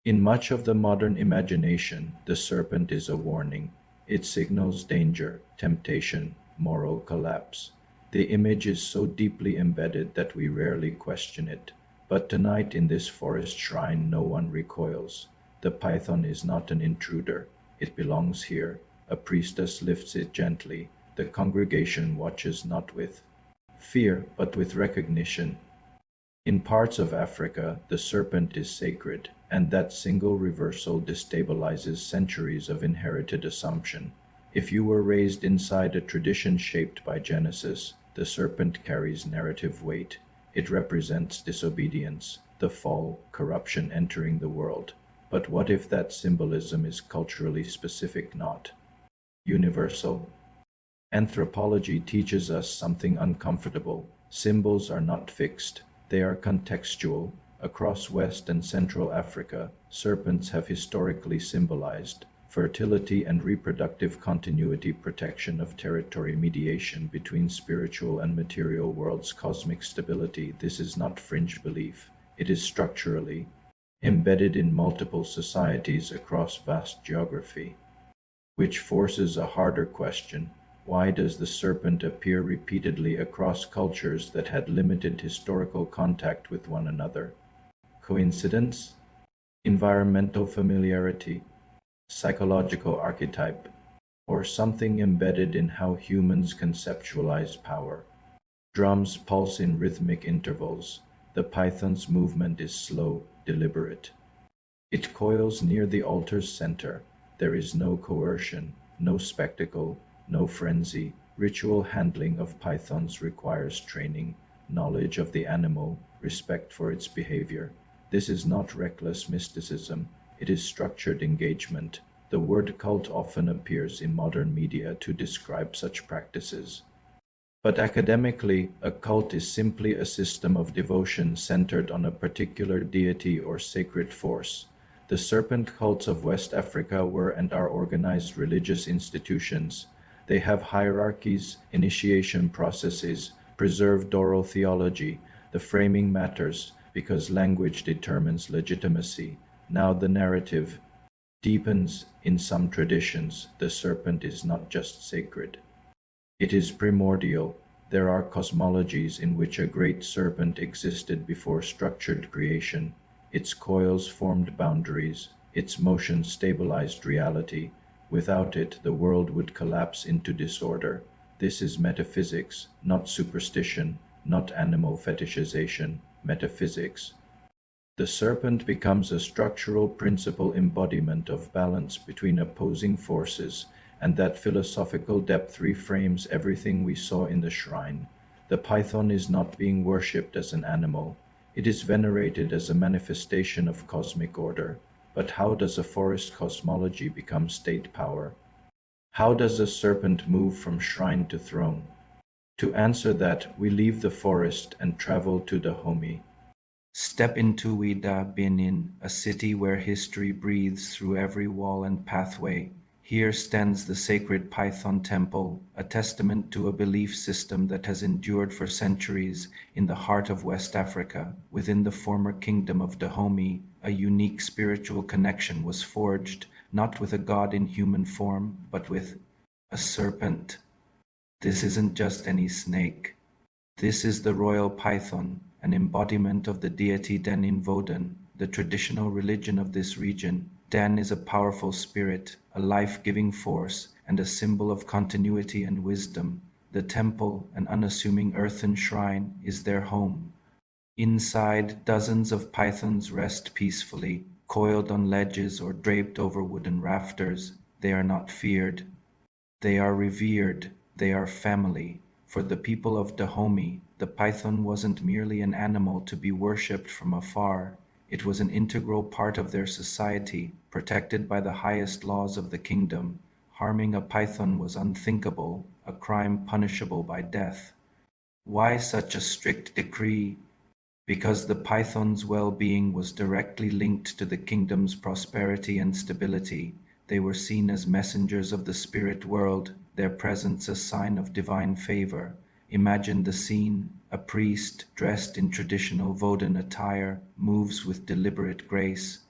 In much of the modern imagination, the serpent is a warning. It signals danger, temptation, moral collapse. The image is so deeply embedded that we rarely question it. But tonight in this forest shrine, no one recoils. The python is not an intruder. It belongs here. A priestess lifts it gently. The congregation watches not with fear, but with recognition. In parts of Africa, the serpent is sacred, and that single reversal destabilizes centuries of inherited assumption. If you were raised inside a tradition shaped by Genesis, the serpent carries narrative weight. It represents disobedience, the fall, corruption entering the world. But what if that symbolism is culturally specific, not universal? Anthropology teaches us something uncomfortable. Symbols are not fixed, they are contextual. Across West and Central Africa, serpents have historically symbolized fertility and reproductive continuity, protection of territory, mediation between spiritual and material worlds, cosmic stability. This is not fringe belief, it is structurally embedded in multiple societies across vast geography. Which forces a harder question. Why does the serpent appear repeatedly across cultures that had limited historical contact with one another? Coincidence? Environmental familiarity? Psychological archetype? Or something embedded in how humans conceptualize power? Drums pulse in rhythmic intervals. The python's movement is slow, deliberate. It coils near the altar's center. There is no coercion, no spectacle, no frenzy. Ritual handling of pythons requires training, knowledge of the animal, respect for its behavior. This is not reckless mysticism, it is structured engagement. The word cult often appears in modern media to describe such practices. But academically, a cult is simply a system of devotion centered on a particular deity or sacred force. The serpent cults of West Africa were and are organized religious institutions. They have hierarchies, initiation processes, preserved oral theology. The framing matters because language determines legitimacy. Now the narrative deepens. In some traditions, the serpent is not just sacred. It is primordial. There are cosmologies in which a great serpent existed before structured creation. Its coils formed boundaries, its motion stabilized reality. Without it, the world would collapse into disorder. This is metaphysics, not superstition, not animal fetishization, metaphysics. The serpent becomes a structural principle embodiment of balance between opposing forces, and that philosophical depth reframes everything we saw in the shrine. The python is not being worshipped as an animal. It is venerated as a manifestation of cosmic order. But how does a forest cosmology become state power? How does a serpent move from shrine to throne? To answer that, we leave the forest and travel to Dahomey. Step into Benin, a city where history breathes through every wall and pathway. Here stands the sacred Python Temple, a testament to a belief system that has endured for centuries. In the heart of West Africa, within the former kingdom of Dahomey, a unique spiritual connection was forged, not with a god in human form, but with a serpent. This isn't just any snake. This is the royal python, an embodiment of the deity Den in Vodun, the traditional religion of this region. Dan is a powerful spirit, a life-giving force, and a symbol of continuity and wisdom. The temple, an unassuming earthen shrine, is their home. Inside, dozens of pythons rest peacefully, coiled on ledges or draped over wooden rafters. They are not feared. They are revered. They are family. For the people of Dahomey, the python wasn't merely an animal to be worshipped from afar. It was an integral part of their society, protected by the highest laws of the kingdom. Harming a python was unthinkable, a crime punishable by death. Why such a strict decree? Because the python's well-being was directly linked to the kingdom's prosperity and stability. They were seen as messengers of the spirit world, their presence a sign of divine favor. Imagine the scene. A priest, dressed in traditional Vodun attire, moves with deliberate grace.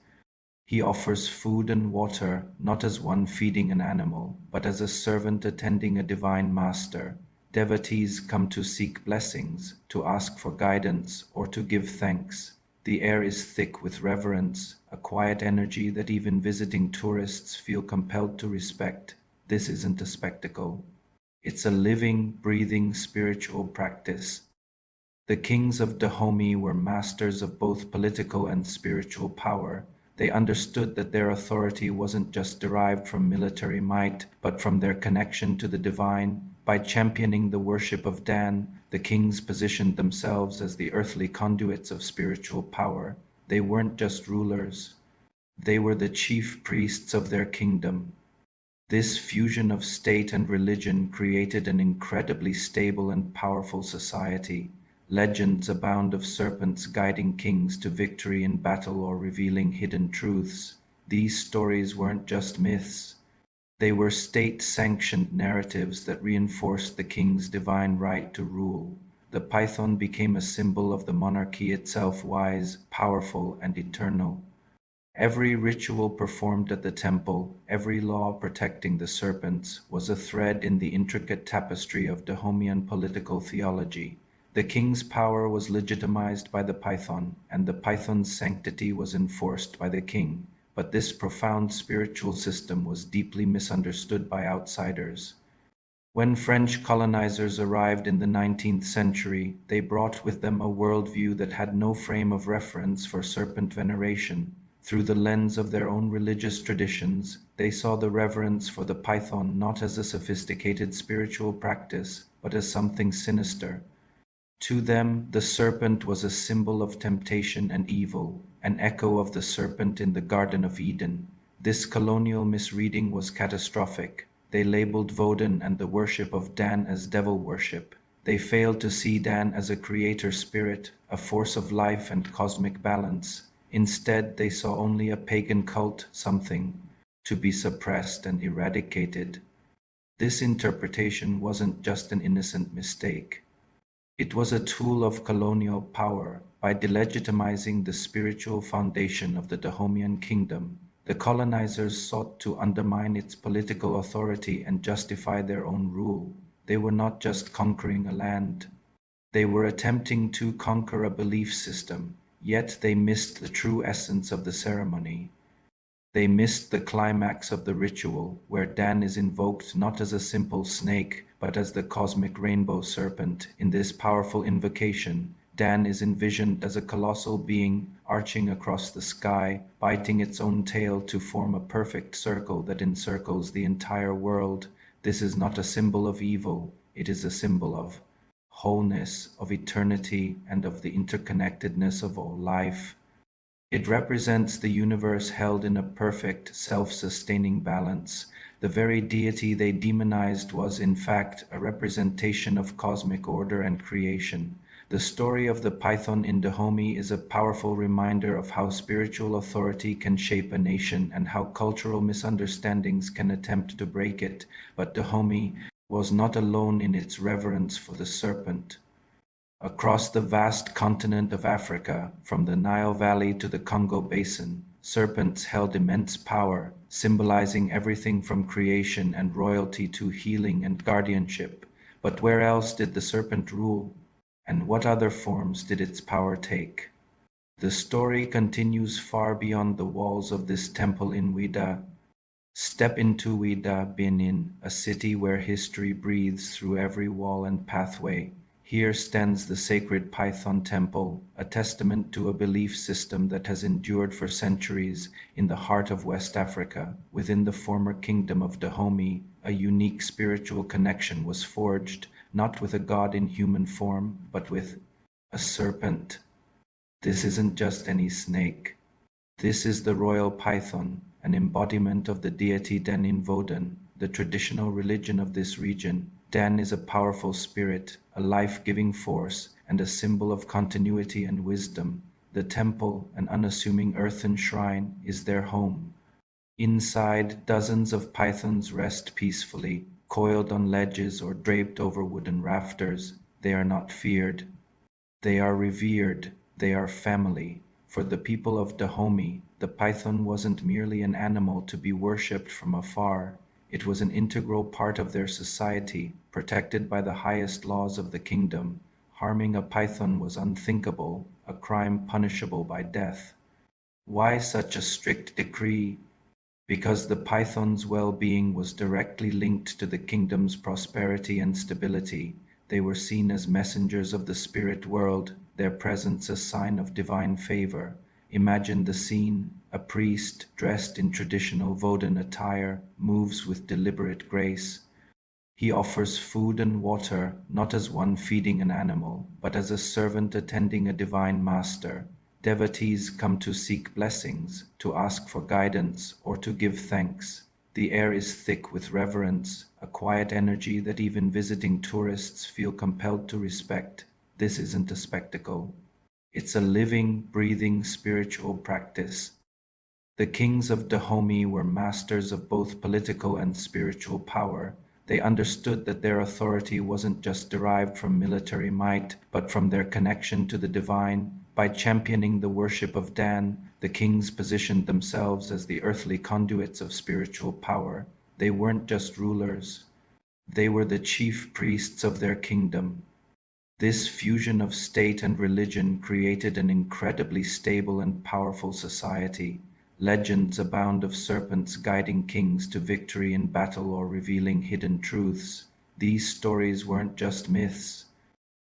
He offers food and water not as one feeding an animal, but as a servant attending a divine master. Devotees come to seek blessings, to ask for guidance, or to give thanks. The air is thick with reverence, a quiet energy that even visiting tourists feel compelled to respect. This isn't a spectacle. It's a living, breathing spiritual practice. The kings of Dahomey were masters of both political and spiritual power. They understood that their authority wasn't just derived from military might, but from their connection to the divine. By championing the worship of Dan, the kings positioned themselves as the earthly conduits of spiritual power. They weren't just rulers, they were the chief priests of their kingdom. This fusion of state and religion created an incredibly stable and powerful society. Legends abound of serpents guiding kings to victory in battle or revealing hidden truths. These stories weren't just myths. They were state-sanctioned narratives that reinforced the king's divine right to rule. The python became a symbol of the monarchy itself, wise, powerful, and eternal. Every ritual performed at the temple, every law protecting the serpents, was a thread in the intricate tapestry of Dahomeyan political theology. The king's power was legitimized by the python, and the python's sanctity was enforced by the king. But this profound spiritual system was deeply misunderstood by outsiders. When French colonizers arrived in the 19th century, they brought with them a worldview that had no frame of reference for serpent veneration. Through the lens of their own religious traditions, they saw the reverence for the python not as a sophisticated spiritual practice, but as something sinister. To them, the serpent was a symbol of temptation and evil, an echo of the serpent in the Garden of Eden. This colonial misreading was catastrophic. They labeled Vodun and the worship of Dan as devil worship. They failed to see Dan as a creator spirit, a force of life and cosmic balance. Instead, they saw only a pagan cult, something to be suppressed and eradicated. This interpretation wasn't just an innocent mistake. It was a tool of colonial power. By delegitimizing the spiritual foundation of the Dahomeyan kingdom, the colonizers sought to undermine its political authority and justify their own rule. They were not just conquering a land, they were attempting to conquer a belief system, yet they missed the true essence of the ceremony. They missed the climax of the ritual, where Dan is invoked not as a simple snake, but as the cosmic rainbow serpent. In this powerful invocation, Dan is envisioned as a colossal being arching across the sky, biting its own tail to form a perfect circle that encircles the entire world. This is not a symbol of evil, it is a symbol of wholeness, of eternity, and of the interconnectedness of all life. It represents the universe held in a perfect, self-sustaining balance. The very deity they demonized was, in fact, a representation of cosmic order and creation. The story of the python in Dahomey is a powerful reminder of how spiritual authority can shape a nation and how cultural misunderstandings can attempt to break it. But Dahomey was not alone in its reverence for the serpent. Across the vast continent of Africa, from the Nile Valley to the Congo Basin, serpents held immense power, symbolizing everything from creation and royalty to healing and guardianship. But where else did the serpent rule? And what other forms did its power take? The story continues far beyond the walls of this temple in Ouida. Step into Ouida, Benin, a city where history breathes through every wall and pathway. Here stands the sacred Python Temple, a testament to a belief system that has endured for centuries. In the heart of West Africa, within the former kingdom of Dahomey, a unique spiritual connection was forged, not with a god in human form, but with a serpent. This isn't just any snake. This is the royal python, an embodiment of the deity Dan in Vodun, the traditional religion of this region. Dan is a powerful spirit, a life-giving force, and a symbol of continuity and wisdom. The temple, an unassuming earthen shrine, is their home. Inside, dozens of pythons rest peacefully, coiled on ledges or draped over wooden rafters. They are not feared. They are revered. They are family. For the people of Dahomey, the python wasn't merely an animal to be worshipped from afar. It was an integral part of their society, protected by the highest laws of the kingdom. Harming a python was unthinkable, a crime punishable by death. Why such a strict decree? Because the python's well-being was directly linked to the kingdom's prosperity and stability. They were seen as messengers of the spirit world, their presence a sign of divine favor. Imagine the scene: a priest, dressed in traditional Vodun attire, moves with deliberate grace. He offers food and water, not as one feeding an animal, but as a servant attending a divine master. Devotees come to seek blessings, to ask for guidance, or to give thanks. The air is thick with reverence, a quiet energy that even visiting tourists feel compelled to respect. This isn't a spectacle. It's a living, breathing spiritual practice. The kings of Dahomey were masters of both political and spiritual power. They understood that their authority wasn't just derived from military might, but from their connection to the divine. By championing the worship of Dan, the kings positioned themselves as the earthly conduits of spiritual power. They weren't just rulers, they were the chief priests of their kingdom. This fusion of state and religion created an incredibly stable and powerful society. Legends abound of serpents guiding kings to victory in battle or revealing hidden truths. These stories weren't just myths.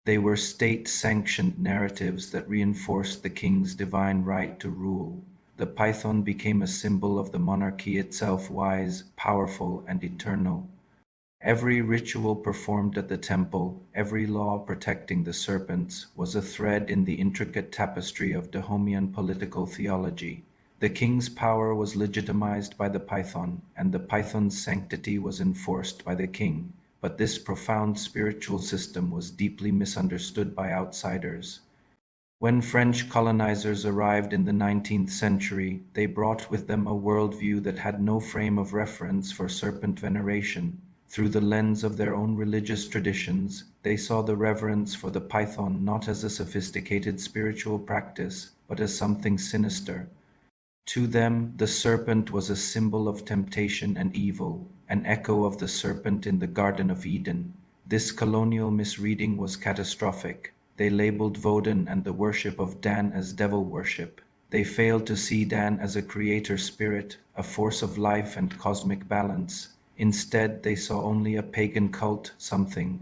They were state-sanctioned narratives that reinforced the king's divine right to rule. The python became a symbol of the monarchy itself, wise, powerful, and eternal. Every ritual performed at the temple, every law protecting the serpents, was a thread in the intricate tapestry of Dahomeyan political theology. The king's power was legitimized by the python, and the python's sanctity was enforced by the king. But this profound spiritual system was deeply misunderstood by outsiders. When French colonizers arrived in the 19th century, they brought with them a worldview that had no frame of reference for serpent veneration. Through the lens of their own religious traditions, they saw the reverence for the python not as a sophisticated spiritual practice, but as something sinister. To them, the serpent was a symbol of temptation and evil, an echo of the serpent in the Garden of Eden. This colonial misreading was catastrophic. They labeled Vodun and the worship of Dan as devil worship. They failed to see Dan as a creator spirit, a force of life and cosmic balance. Instead, they saw only a pagan cult, something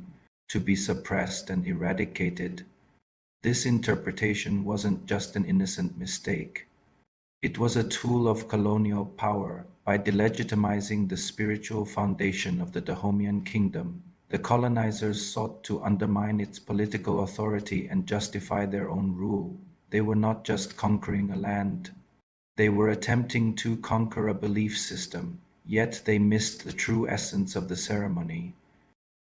to be suppressed and eradicated. This interpretation wasn't just an innocent mistake. It was a tool of colonial power. By delegitimizing the spiritual foundation of the Dahomeyan kingdom, the colonizers sought to undermine its political authority and justify their own rule. They were not just conquering a land, they were attempting to conquer a belief system, yet they missed the true essence of the ceremony.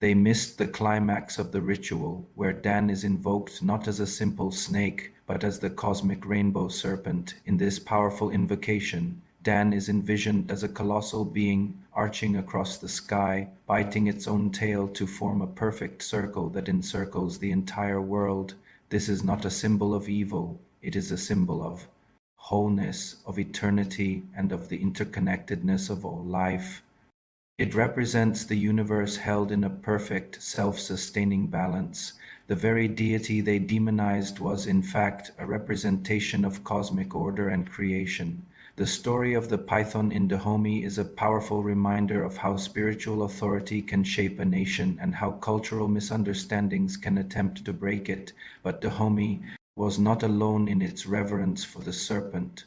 They missed the climax of the ritual, where Dan is invoked not as a simple snake, but as the cosmic rainbow serpent. In this powerful invocation, Dan is envisioned as a colossal being arching across the sky, biting its own tail to form a perfect circle that encircles the entire world. This is not a symbol of evil, it is a symbol of wholeness, of eternity, and of the interconnectedness of all life. It represents the universe held in a perfect, self-sustaining balance. The very deity they demonized was, in fact, a representation of cosmic order and creation. The story of the python in Dahomey is a powerful reminder of how spiritual authority can shape a nation and how cultural misunderstandings can attempt to break it. But Dahomey was not alone in its reverence for the serpent.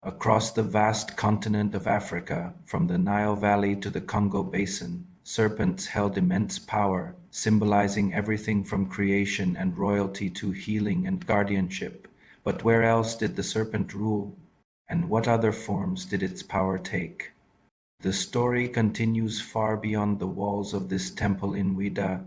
Across the vast continent of Africa, from the Nile Valley to the Congo Basin, serpents held immense power, symbolizing everything from creation and royalty to healing and guardianship. But where else did the serpent rule? And what other forms did its power take? The story continues far beyond the walls of this temple in Ouida.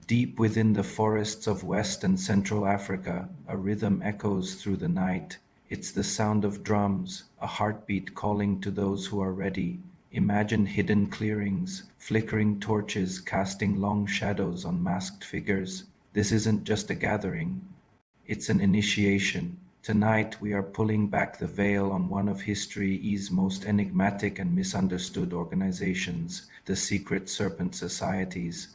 Deep within the forests of West and Central Africa, a rhythm echoes through the night. It's the sound of drums, a heartbeat calling to those who are ready. Imagine hidden clearings, flickering torches casting long shadows on masked figures. This isn't just a gathering, it's an initiation. Tonight we are pulling back the veil on one of history's most enigmatic and misunderstood organizations, the secret Serpent societies.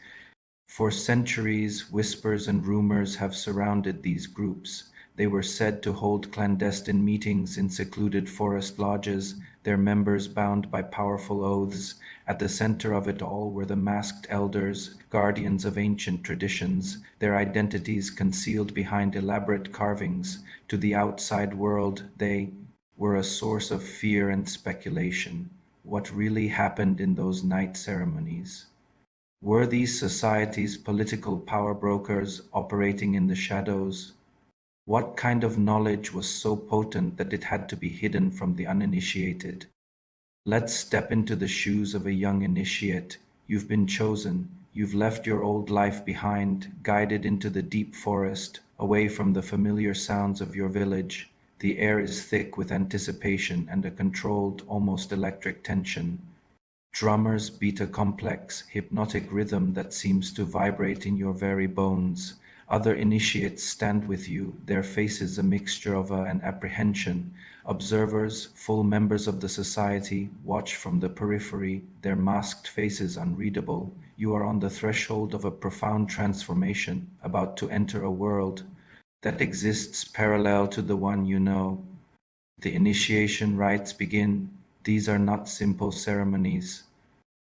For centuries, whispers and rumors have surrounded these groups. They were said to hold clandestine meetings in secluded forest lodges, their members bound by powerful oaths. At the center of it all were the masked elders, guardians of ancient traditions, their identities concealed behind elaborate carvings. To the outside world, they were a source of fear and speculation. What really happened in those night ceremonies? Were these societies political power brokers operating in the shadows? What kind of knowledge was so potent that it had to be hidden from the uninitiated? Let's step into the shoes of a young initiate. You've been chosen. You've left your old life behind, guided into the deep forest, away from the familiar sounds of your village. The air is thick with anticipation and a controlled, almost electric tension. Drummers beat a complex, hypnotic rhythm that seems to vibrate in your very bones. Other initiates stand with you, their faces a mixture of awe and apprehension. Observers, full members of the society, watch from the periphery, their masked faces unreadable. You are on the threshold of a profound transformation, about to enter a world that exists parallel to the one you know. The initiation rites begin. These are not simple ceremonies.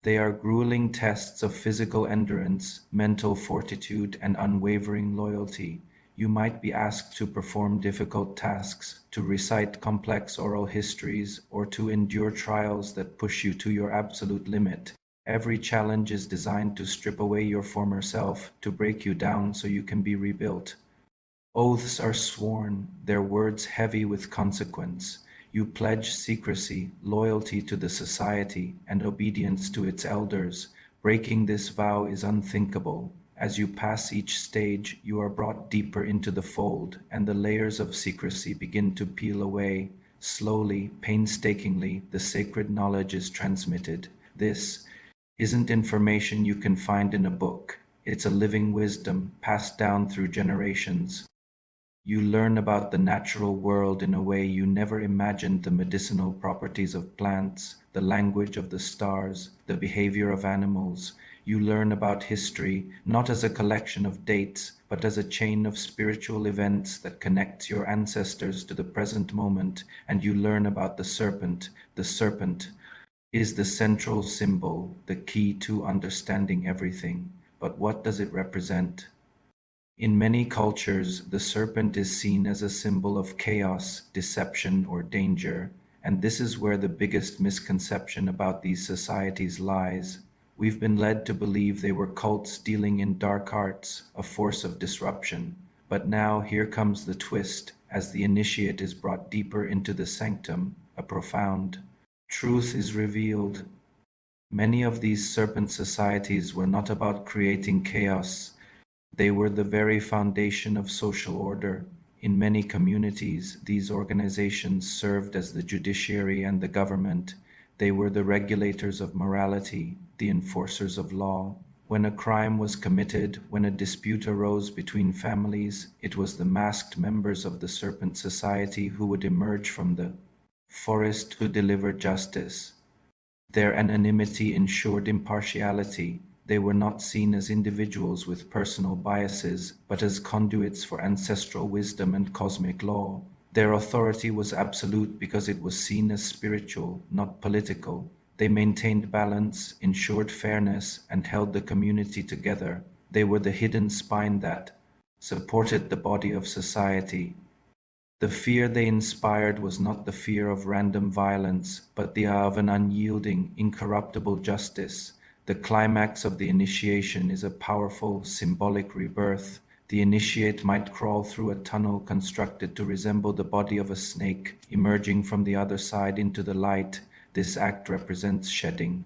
They are grueling tests of physical endurance, mental fortitude, and unwavering loyalty. You might be asked to perform difficult tasks, to recite complex oral histories, or to endure trials that push you to your absolute limit. Every challenge is designed to strip away your former self, to break you down so you can be rebuilt. Oaths are sworn, their words heavy with consequence. You pledge secrecy, loyalty to the society, and obedience to its elders. Breaking this vow is unthinkable. As you pass each stage, you are brought deeper into the fold, and the layers of secrecy begin to peel away. Slowly, painstakingly, the sacred knowledge is transmitted. This isn't information you can find in a book. It's a living wisdom passed down through generations. You learn about the natural world in a way you never imagined: the medicinal properties of plants, the language of the stars, the behavior of animals. You learn about history, not as a collection of dates, but as a chain of spiritual events that connects your ancestors to the present moment. And you learn about the serpent. The serpent is the central symbol, the key to understanding everything. But what does it represent? In many cultures, the serpent is seen as a symbol of chaos, deception, or danger, and this is where the biggest misconception about these societies lies. We've been led to believe they were cults dealing in dark arts, a force of disruption. But now here comes the twist, as the initiate is brought deeper into the sanctum, a profound truth is revealed. Many of these serpent societies were not about creating chaos. They were the very foundation of social order. In many communities, these organizations served as the judiciary and the government. They were the regulators of morality, the enforcers of law. When a crime was committed, when a dispute arose between families, it was the masked members of the Serpent Society who would emerge from the forest to deliver justice. Their anonymity ensured impartiality. They were not seen as individuals with personal biases, but as conduits for ancestral wisdom and cosmic law. Their authority was absolute because it was seen as spiritual, not political. They maintained balance, ensured fairness, and held the community together. They were the hidden spine that supported the body of society. The fear they inspired was not the fear of random violence, but the awe of an unyielding, incorruptible justice. The climax of the initiation is a powerful, symbolic rebirth. The initiate might crawl through a tunnel constructed to resemble the body of a snake, emerging from the other side into the light. This act represents shedding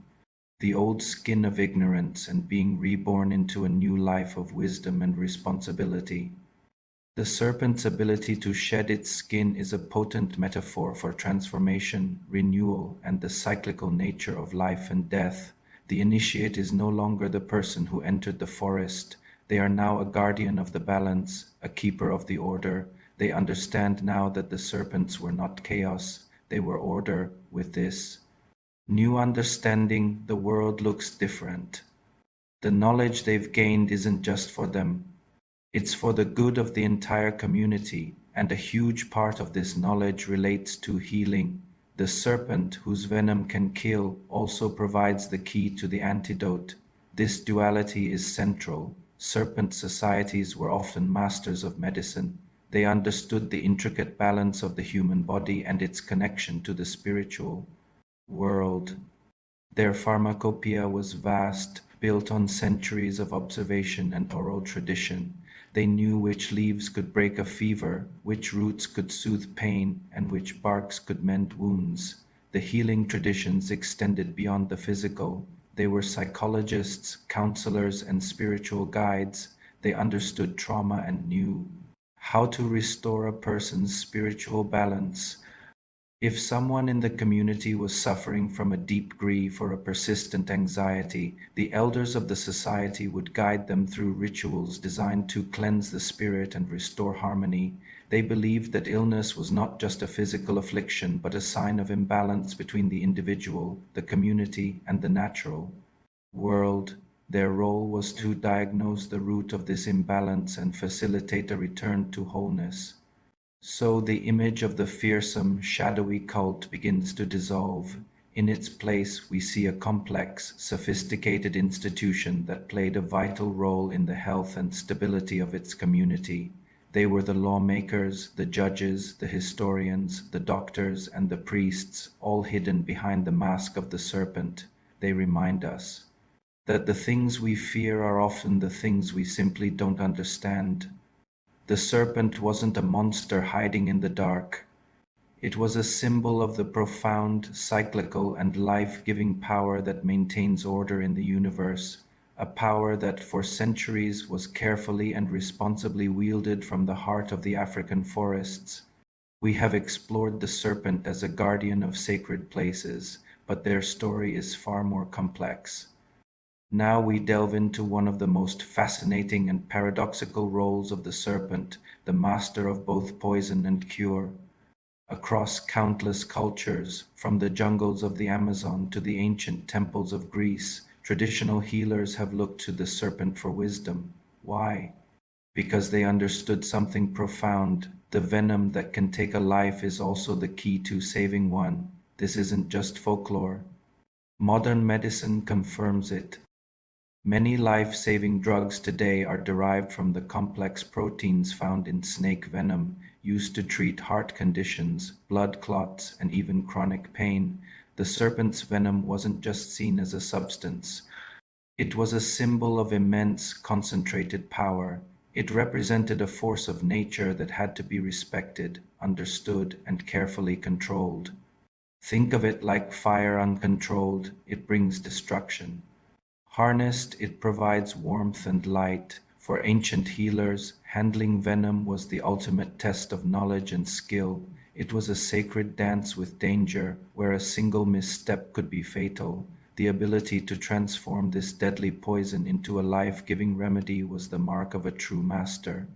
the old skin of ignorance and being reborn into a new life of wisdom and responsibility. The serpent's ability to shed its skin is a potent metaphor for transformation, renewal, and the cyclical nature of life and death. The initiate is no longer the person who entered the forest. They are now a guardian of the balance, a keeper of the order. They understand now that the serpents were not chaos, they were order. With this new understanding, the world looks different. The knowledge they've gained isn't just for them, it's for the good of the entire community, and a huge part of this knowledge relates to healing. The serpent, whose venom can kill, also provides the key to the antidote. This duality is central. Serpent societies were often masters of medicine. They understood the intricate balance of the human body and its connection to the spiritual world. Their pharmacopoeia was vast, built on centuries of observation and oral tradition. They knew which leaves could break a fever, which roots could soothe pain, and which barks could mend wounds. The healing traditions extended beyond the physical. They were psychologists, counselors, and spiritual guides. They understood trauma and knew how to restore a person's spiritual balance. If someone in the community was suffering from a deep grief or a persistent anxiety, the elders of the society would guide them through rituals designed to cleanse the spirit and restore harmony. They believed that illness was not just a physical affliction, but a sign of imbalance between the individual, the community, and the natural world. Their role was to diagnose the root of this imbalance and facilitate a return to wholeness. So the image of the fearsome, shadowy cult begins to dissolve. In its place, we see a complex, sophisticated institution that played a vital role in the health and stability of its community. They were the lawmakers, the judges, the historians, the doctors, and the priests, all hidden behind the mask of the serpent. They remind us that the things we fear are often the things we simply don't understand. The serpent wasn't a monster hiding in the dark. It was a symbol of the profound, cyclical, and life-giving power that maintains order in the universe, a power that for centuries was carefully and responsibly wielded from the heart of the African forests. We have explored the serpent as a guardian of sacred places, but their story is far more complex. Now we delve into one of the most fascinating and paradoxical roles of the serpent, the master of both poison and cure. Across countless cultures, from the jungles of the Amazon to the ancient temples of Greece, traditional healers have looked to the serpent for wisdom. Why? Because they understood something profound. The venom that can take a life is also the key to saving one. This isn't just folklore. Modern medicine confirms it. Many life-saving drugs today are derived from the complex proteins found in snake venom, used to treat heart conditions, blood clots, and even chronic pain. The serpent's venom wasn't just seen as a substance. It was a symbol of immense, concentrated power. It represented a force of nature that had to be respected, understood, and carefully controlled. Think of it like fire uncontrolled, it brings destruction. Harnessed, it provides warmth and light. For ancient healers, handling venom was the ultimate test of knowledge and skill. It was a sacred dance with danger, where a single misstep could be fatal. The ability to transform this deadly poison into a life-giving remedy was the mark of a true master.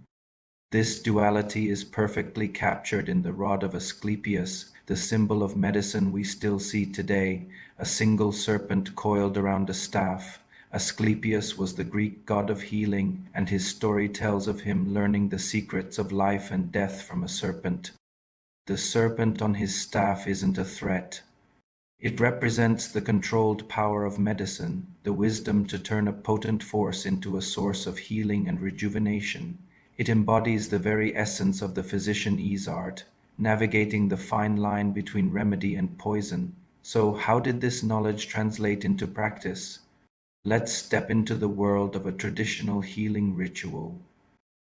This duality is perfectly captured in the rod of Asclepius, the symbol of medicine we still see today, a single serpent coiled around a staff. Asclepius was the Greek god of healing, and his story tells of him learning the secrets of life and death from a serpent. The serpent on his staff isn't a threat. It represents the controlled power of medicine, the wisdom to turn a potent force into a source of healing and rejuvenation. It embodies the very essence of the physician's art, navigating the fine line between remedy and poison. So, how did this knowledge translate into practice? Let's step into the world of a traditional healing ritual.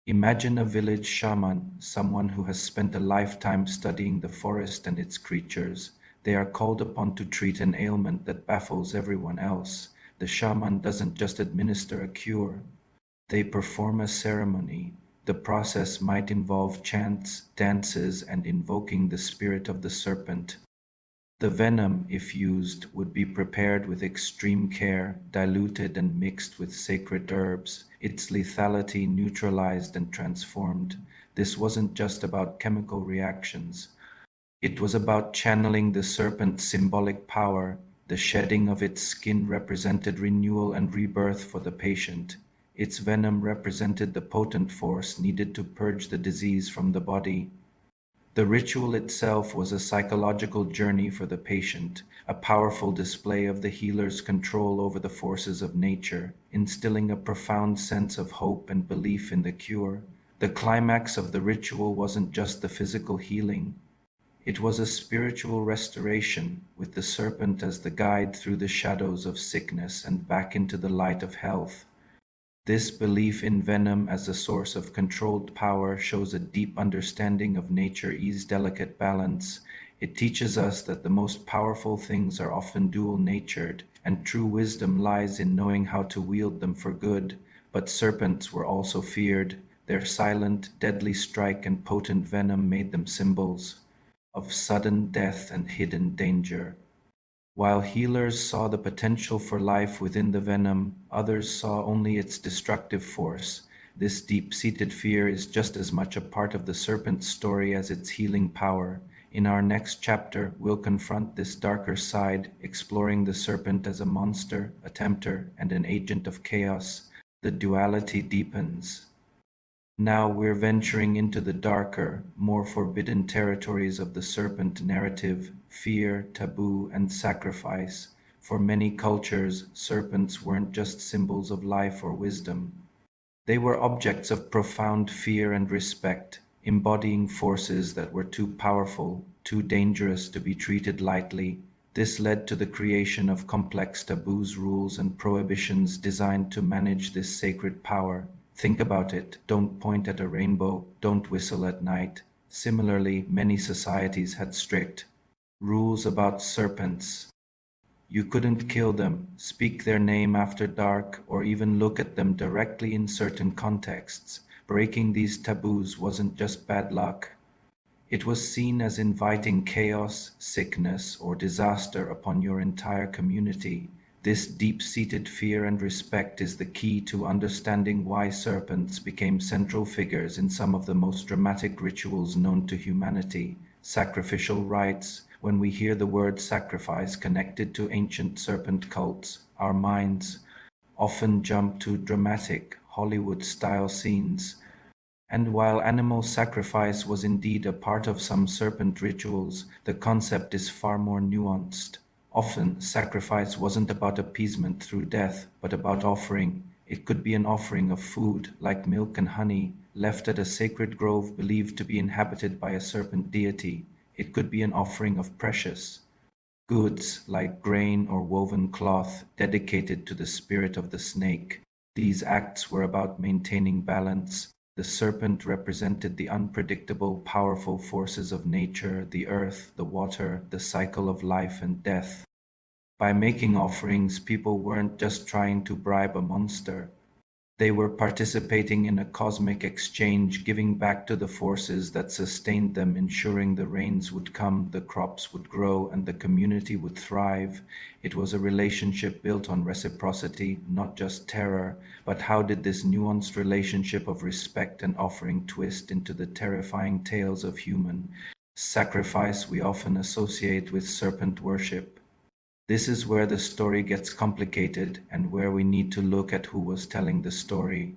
Imagine a village shaman, someone who has spent a lifetime studying the forest and its creatures. They are called upon to treat an ailment that baffles everyone else. The shaman doesn't just administer a cure, they perform a ceremony. The process might involve chants, dances, and invoking the spirit of the serpent. The venom, if used, would be prepared with extreme care, diluted and mixed with sacred herbs, its lethality neutralized and transformed. This wasn't just about chemical reactions. It was about channeling the serpent's symbolic power. The shedding of its skin represented renewal and rebirth for the patient. Its venom represented the potent force needed to purge the disease from the body. The ritual itself was a psychological journey for the patient, a powerful display of the healer's control over the forces of nature, instilling a profound sense of hope and belief in the cure. The climax of the ritual wasn't just the physical healing. It was a spiritual restoration, with the serpent as the guide through the shadows of sickness and back into the light of health. This belief in venom as a source of controlled power shows a deep understanding of nature's delicate balance. It teaches us that the most powerful things are often dual-natured, and true wisdom lies in knowing how to wield them for good. But serpents were also feared. Their silent, deadly strike and potent venom made them symbols of sudden death and hidden danger. While healers saw the potential for life within the venom, others saw only its destructive force. This deep-seated fear is just as much a part of the serpent's story as its healing power. In our next chapter, we'll confront this darker side, exploring the serpent as a monster, a tempter, and an agent of chaos. The duality deepens. Now we're venturing into the darker, more forbidden territories of the serpent narrative: fear, taboo, and sacrifice. For many cultures, serpents weren't just symbols of life or wisdom. They were objects of profound fear and respect, embodying forces that were too powerful, too dangerous to be treated lightly. This led to the creation of complex taboos, rules, and prohibitions designed to manage this sacred power. Think about it. Don't point at a rainbow. Don't whistle at night. Similarly, many societies had strict rules about serpents. You couldn't kill them, speak their name after dark, or even look at them directly in certain contexts. Breaking these taboos wasn't just bad luck. It was seen as inviting chaos, sickness, or disaster upon your entire community. This deep-seated fear and respect is the key to understanding why serpents became central figures in some of the most dramatic rituals known to humanity. Sacrificial rites. When we hear the word sacrifice connected to ancient serpent cults, our minds often jump to dramatic, Hollywood-style scenes. And while animal sacrifice was indeed a part of some serpent rituals, the concept is far more nuanced. Often, sacrifice wasn't about appeasement through death, but about offering. It could be an offering of food, like milk and honey, left at a sacred grove believed to be inhabited by a serpent deity. It could be an offering of precious goods, like grain or woven cloth, dedicated to the spirit of the snake. These acts were about maintaining balance. The serpent represented the unpredictable, powerful forces of nature, the earth, the water, the cycle of life and death. By making offerings, people weren't just trying to bribe a monster. They were participating in a cosmic exchange, giving back to the forces that sustained them, ensuring the rains would come, the crops would grow, and the community would thrive. It was a relationship built on reciprocity, not just terror. But how did this nuanced relationship of respect and offering twist into the terrifying tales of human sacrifice we often associate with serpent worship? This is where the story gets complicated and where we need to look at who was telling the story.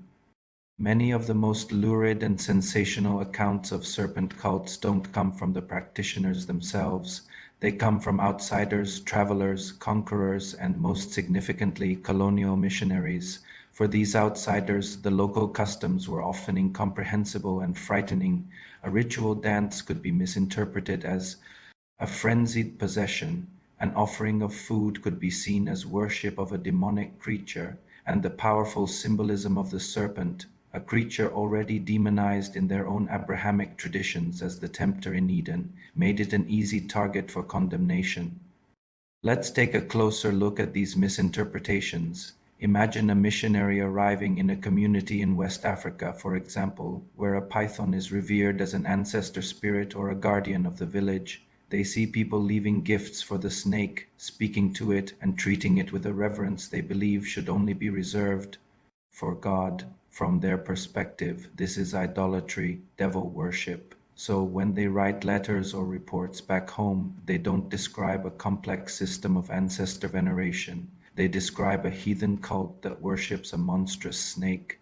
Many of the most lurid and sensational accounts of serpent cults don't come from the practitioners themselves. They come from outsiders, travelers, conquerors, and most significantly, colonial missionaries. For these outsiders, the local customs were often incomprehensible and frightening. A ritual dance could be misinterpreted as a frenzied possession. An offering of food could be seen as worship of a demonic creature, and the powerful symbolism of the serpent, a creature already demonized in their own Abrahamic traditions as the tempter in Eden, made it an easy target for condemnation. Let's take a closer look at these misinterpretations. Imagine a missionary arriving in a community in West Africa, for example, where a python is revered as an ancestor spirit or a guardian of the village. They see people leaving gifts for the snake, speaking to it, and treating it with a reverence they believe should only be reserved for God. From their perspective, this is idolatry, devil worship. So when they write letters or reports back home, they don't describe a complex system of ancestor veneration. They describe a heathen cult that worships a monstrous snake.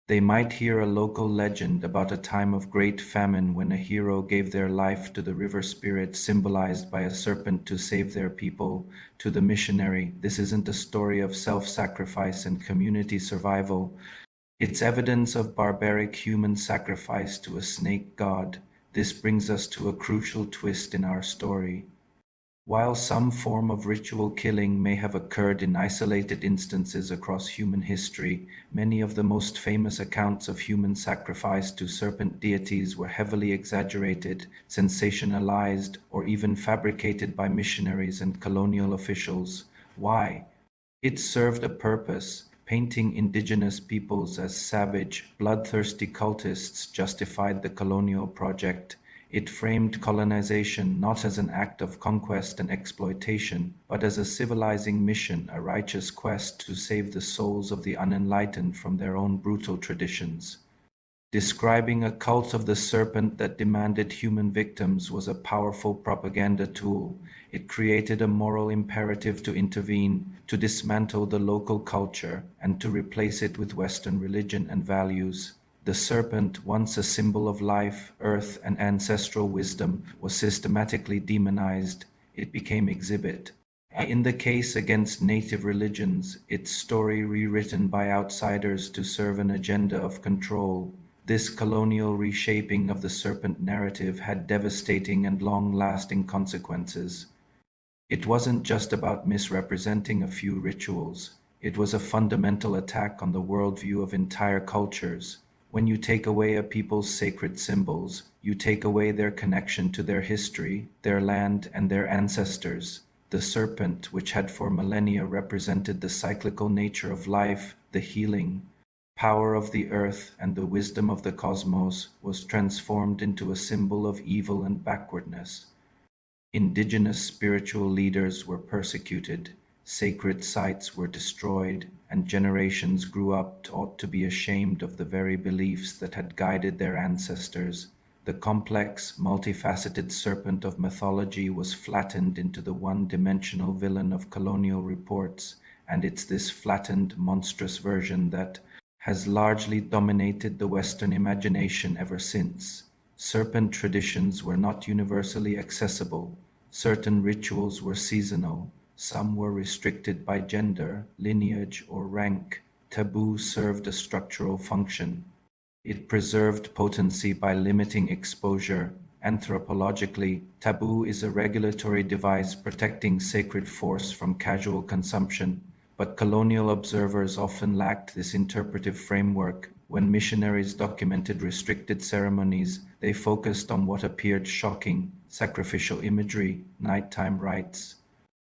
They might hear a local legend about a time of great famine when a hero gave their life to the river spirit symbolized by a serpent to save their people. To the missionary, this isn't a story of self-sacrifice and community survival. It's evidence of barbaric human sacrifice to a snake god. This brings us to a crucial twist in our story. While some form of ritual killing may have occurred in isolated instances across human history, many of the most famous accounts of human sacrifice to serpent deities were heavily exaggerated, sensationalized, or even fabricated by missionaries and colonial officials. Why? It served a purpose. Painting indigenous peoples as savage, bloodthirsty cultists justified the colonial project. It framed colonization not as an act of conquest and exploitation, but as a civilizing mission, a righteous quest to save the souls of the unenlightened from their own brutal traditions. Describing a cult of the serpent that demanded human victims was a powerful propaganda tool. It created a moral imperative to intervene, to dismantle the local culture, and to replace it with Western religion and values. The serpent, once a symbol of life, earth, and ancestral wisdom, was systematically demonized. It became exhibit. In the case against native religions, its story rewritten by outsiders to serve an agenda of control. This colonial reshaping of the serpent narrative had devastating and long-lasting consequences. It wasn't just about misrepresenting a few rituals. It was a fundamental attack on the worldview of entire cultures. When you take away a people's sacred symbols, you take away their connection to their history, their land, and their ancestors. The serpent, which had for millennia represented the cyclical nature of life, the healing power of the earth, and the wisdom of the cosmos, was transformed into a symbol of evil and backwardness. Indigenous spiritual leaders were persecuted, sacred sites were destroyed, and generations grew up taught to be ashamed of the very beliefs that had guided their ancestors. The complex, multifaceted serpent of mythology was flattened into the one-dimensional villain of colonial reports, and it's this flattened, monstrous version that has largely dominated the Western imagination ever since. Serpent traditions were not universally accessible. Certain rituals were seasonal. Some were restricted by gender, lineage, or rank. Taboo served a structural function. It preserved potency by limiting exposure. Anthropologically, taboo is a regulatory device protecting sacred force from casual consumption. But colonial observers often lacked this interpretive framework. When missionaries documented restricted ceremonies, they focused on what appeared shocking: sacrificial imagery, nighttime rites.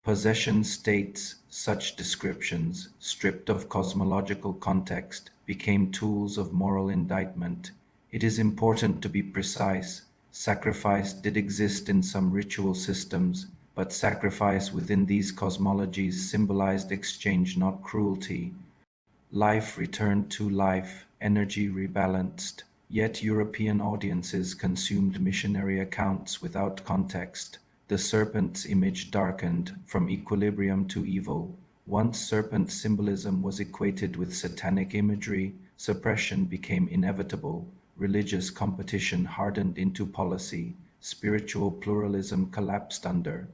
Possession states, such descriptions, stripped of cosmological context, became tools of moral indictment. It is important to be precise. Sacrifice did exist in some ritual systems, but sacrifice within these cosmologies symbolized exchange, not cruelty. Life returned to life, energy rebalanced. Yet European audiences consumed missionary accounts without context. The serpent's image darkened from equilibrium to evil. Once serpent symbolism was equated with satanic imagery, suppression became inevitable. Religious competition hardened into policy. Spiritual pluralism collapsed under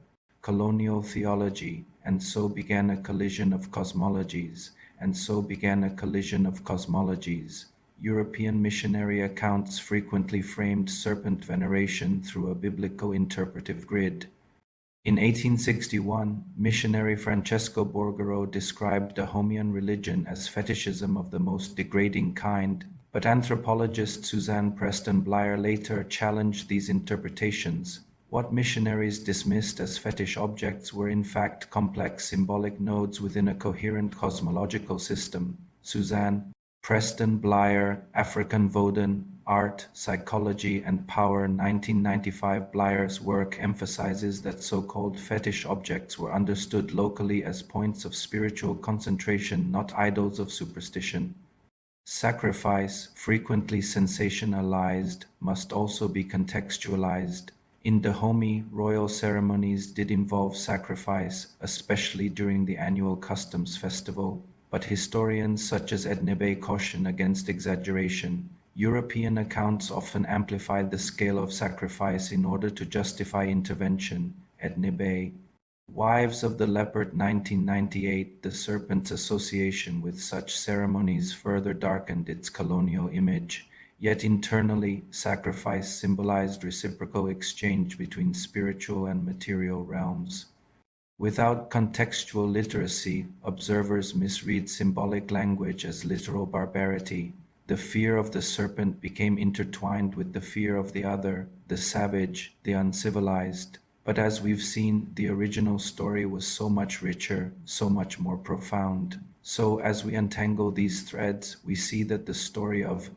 colonial theology, and so began a collision of cosmologies, European missionary accounts frequently framed serpent veneration through a biblical interpretive grid. In 1861, missionary Francesco Borgaro described Dahomeyan religion as fetishism of the most degrading kind, but anthropologist Suzanne Preston Blyer later challenged these interpretations. What missionaries dismissed as fetish objects were in fact complex symbolic nodes within a coherent cosmological system. Suzanne Preston Blyer, African Vodun, Art, Psychology, and Power 1995. Bleyer's work emphasizes that so-called fetish objects were understood locally as points of spiritual concentration, not idols of superstition. Sacrifice, frequently sensationalized, must also be contextualized. In Dahomey, royal ceremonies did involve sacrifice, especially during the annual customs festival, but historians such as Ednebe caution against exaggeration. European accounts often amplified the scale of sacrifice in order to justify intervention. Ednebe, Wives of the Leopard 1998. The Serpent's association with such ceremonies further darkened its colonial image, yet internally, sacrifice symbolized reciprocal exchange between spiritual and material realms. Without contextual literacy, observers misread symbolic language as literal barbarity. The fear of the serpent became intertwined with the fear of the other, the savage, the uncivilized. But as we've seen, the original story was so much richer, so much more profound. So as we untangle these threads, we see that the story of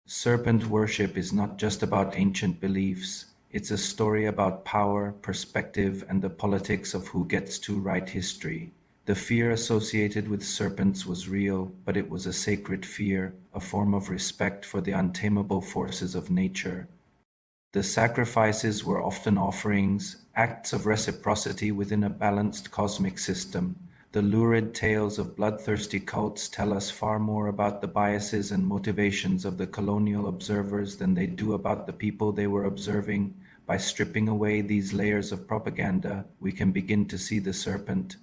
serpent worship is not just about ancient beliefs. It's a story about power, perspective, and the politics of who gets to write history. The fear associated with serpents was real, but it was a sacred fear, a form of respect for the untamable forces of nature. The sacrifices were often offerings, acts of reciprocity within a balanced cosmic system. The lurid tales of bloodthirsty cults tell us far more about the biases and motivations of the colonial observers than they do about the people they were observing. By stripping away these layers of propaganda, we can begin to see the serpent,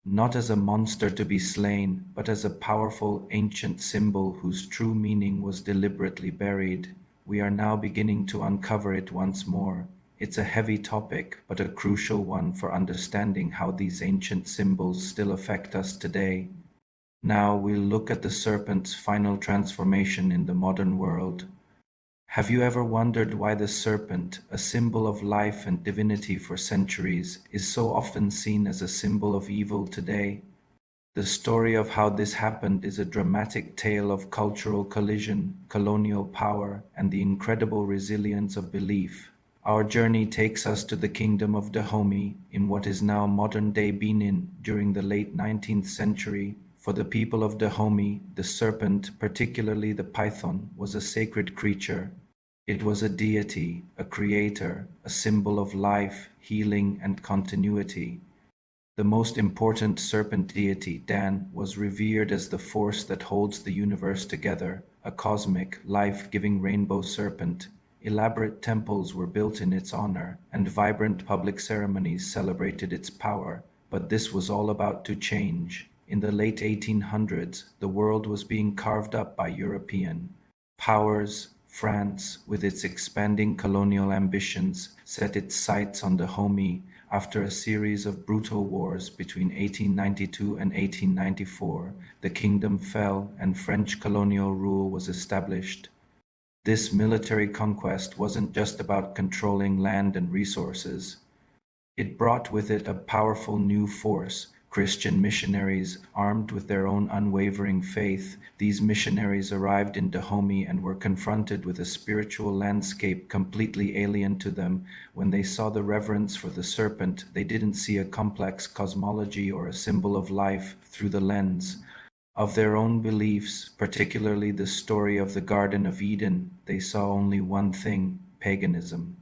not as a monster to be slain, but as a powerful ancient symbol whose true meaning was deliberately buried. We are now beginning to uncover it once more. It's a heavy topic, but a crucial one for understanding how these ancient symbols still affect us today. Now we'll look at the serpent's final transformation in the modern world. Have you ever wondered why the serpent, a symbol of life and divinity for centuries, is so often seen as a symbol of evil today? The story of how this happened is a dramatic tale of cultural collision, colonial power, and the incredible resilience of belief. Our journey takes us to the kingdom of Dahomey in what is now modern-day Benin during the late 19th century. For the people of Dahomey, the serpent, particularly the python, was a sacred creature. It was a deity, a creator, a symbol of life, healing, and continuity. The most important serpent deity, Dan, was revered as the force that holds the universe together, a cosmic, life-giving rainbow serpent. Elaborate temples were built in its honor, and vibrant public ceremonies celebrated its power. But this was all about to change. In the late 1800s, the world was being carved up by European powers. France, with its expanding colonial ambitions, set its sights on Dahomey. After a series of brutal wars between 1892 and 1894, the kingdom fell and French colonial rule was established. This military conquest wasn't just about controlling land and resources. It brought with it a powerful new force, Christian missionaries armed with their own unwavering faith. These missionaries arrived in Dahomey and were confronted with a spiritual landscape completely alien to them. When they saw the reverence for the serpent, they didn't see a complex cosmology or a symbol of life through the lens of their own beliefs, particularly the story of the Garden of Eden. They saw only one thing: paganism.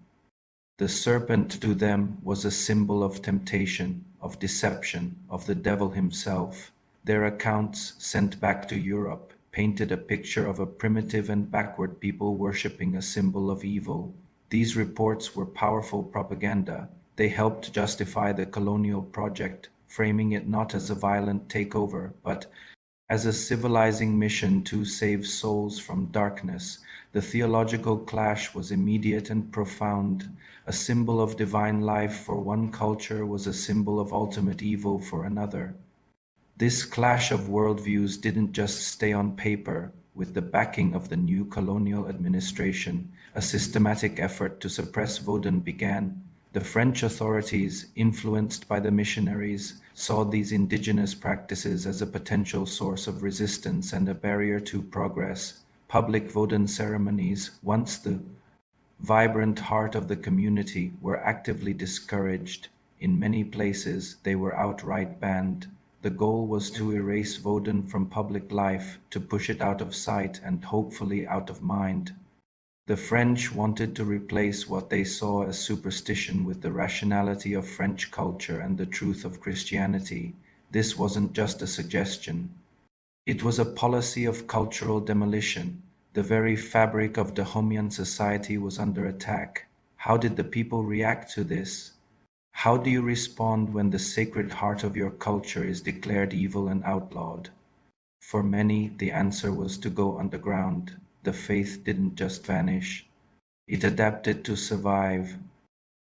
The serpent to them was a symbol of temptation, of deception, of the devil himself. Their accounts, sent back to Europe, painted a picture of a primitive and backward people worshipping a symbol of evil. These reports were powerful propaganda. They helped justify the colonial project, framing it not as a violent takeover, but as a civilizing mission to save souls from darkness. The theological clash was immediate and profound. A symbol of divine life for one culture was a symbol of ultimate evil for another. This clash of worldviews didn't just stay on paper. With the backing of the new colonial administration, a systematic effort to suppress Vodun began. The French authorities, influenced by the missionaries, saw these indigenous practices as a potential source of resistance and a barrier to progress. Public Vodun ceremonies, once the vibrant heart of the community, were actively discouraged. In many places, they were outright banned. The goal was to erase Vodun from public life, to push it out of sight and hopefully out of mind. The French wanted to replace what they saw as superstition with the rationality of French culture and the truth of Christianity. This wasn't just a suggestion. It was a policy of cultural demolition. The very fabric of Dahomeyan society was under attack. How did the people react to this? How do you respond when the sacred heart of your culture is declared evil and outlawed? For many, the answer was to go underground. The faith didn't just vanish, it adapted to survive.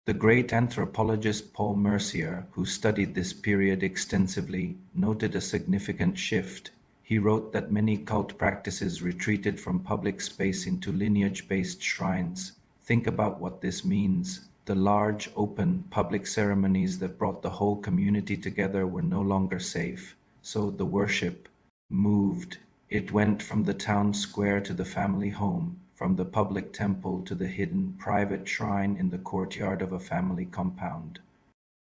The great anthropologist Paul Mercier, who studied this period extensively, noted a significant shift. He wrote that many cult practices retreated from public space into lineage-based shrines. Think about what this means. The large, open, public ceremonies that brought the whole community together were no longer safe. So the worship moved. It went from the town square to the family home, from the public temple to the hidden, private shrine in the courtyard of a family compound.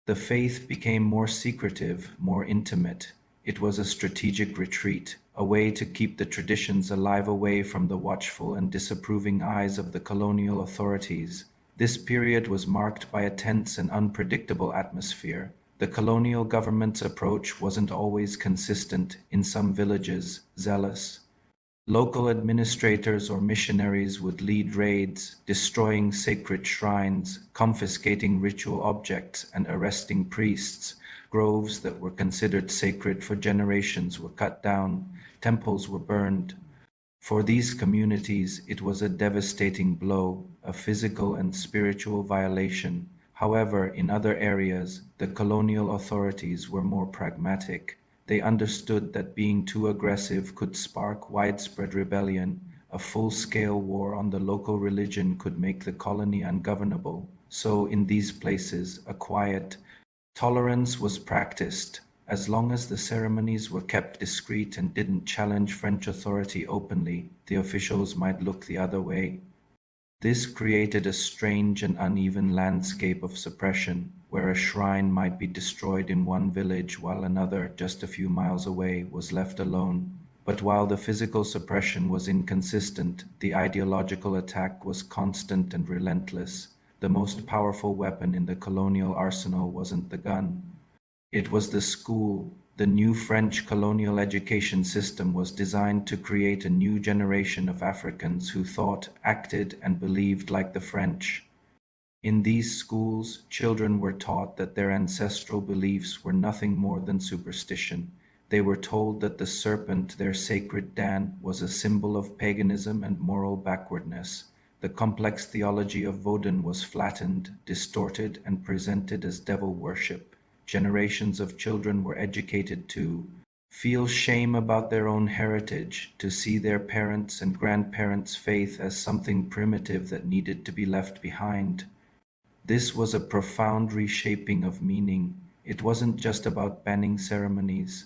The faith became more secretive, more intimate. It was a strategic retreat, a way to keep the traditions alive away from the watchful and disapproving eyes of the colonial authorities. This period was marked by a tense and unpredictable atmosphere. The colonial government's approach wasn't always consistent. In some villages, zealous local administrators or missionaries would lead raids, destroying sacred shrines, confiscating ritual objects, and arresting priests. Groves that were considered sacred for generations were cut down, temples were burned. For these communities, it was a devastating blow, a physical and spiritual violation. However, in other areas, the colonial authorities were more pragmatic. They understood that being too aggressive could spark widespread rebellion. A full-scale war on the local religion could make the colony ungovernable. So, in these places, a quiet tolerance was practiced. As long as the ceremonies were kept discreet and didn't challenge French authority openly, the officials might look the other way. This created a strange and uneven landscape of suppression, where a shrine might be destroyed in one village while another, just a few miles away, was left alone. But while the physical suppression was inconsistent, the ideological attack was constant and relentless. The most powerful weapon in the colonial arsenal wasn't the gun. It was the school. The new French colonial education system was designed to create a new generation of Africans who thought, acted, and believed like the French. In these schools, children were taught that their ancestral beliefs were nothing more than superstition. They were told that the serpent, their sacred Dan, was a symbol of paganism and moral backwardness. The complex theology of Vodun was flattened, distorted, and presented as devil worship. Generations of children were educated to feel shame about their own heritage, to see their parents' and grandparents' faith as something primitive that needed to be left behind. This was a profound reshaping of meaning. It wasn't just about banning ceremonies.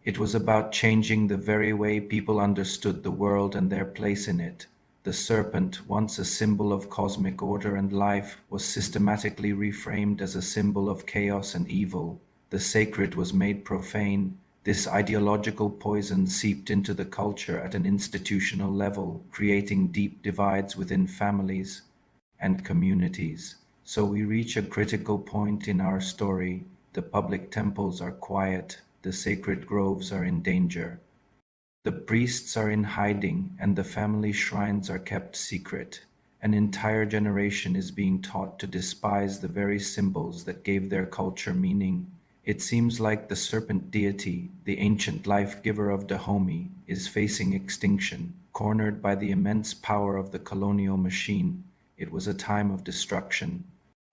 It was about changing the very way people understood the world and their place in it. The serpent, once a symbol of cosmic order and life, was systematically reframed as a symbol of chaos and evil. The sacred was made profane. This ideological poison seeped into the culture at an institutional level, creating deep divides within families and communities. So we reach a critical point in our story. The public temples are quiet, the sacred groves are in danger. The priests are in hiding, and the family shrines are kept secret. An entire generation is being taught to despise the very symbols that gave their culture meaning. It seems like the serpent deity, the ancient life-giver of Dahomey, is facing extinction, cornered by the immense power of the colonial machine. It was a time of destruction,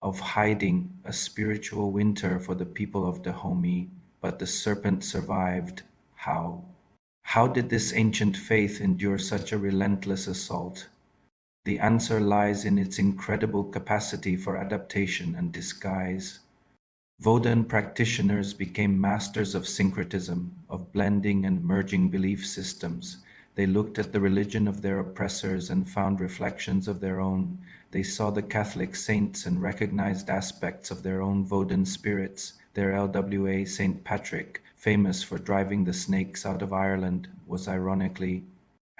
of hiding, a spiritual winter for the people of Dahomey, but the serpent survived. How? How did this ancient faith endure such a relentless assault? The answer lies in its incredible capacity for adaptation and disguise. Vodun practitioners became masters of syncretism, of blending and merging belief systems. They looked at the religion of their oppressors and found reflections of their own. They saw the Catholic saints and recognized aspects of their own Vodun spirits. Their LWA Saint Patrick, famous for driving the snakes out of Ireland, was ironically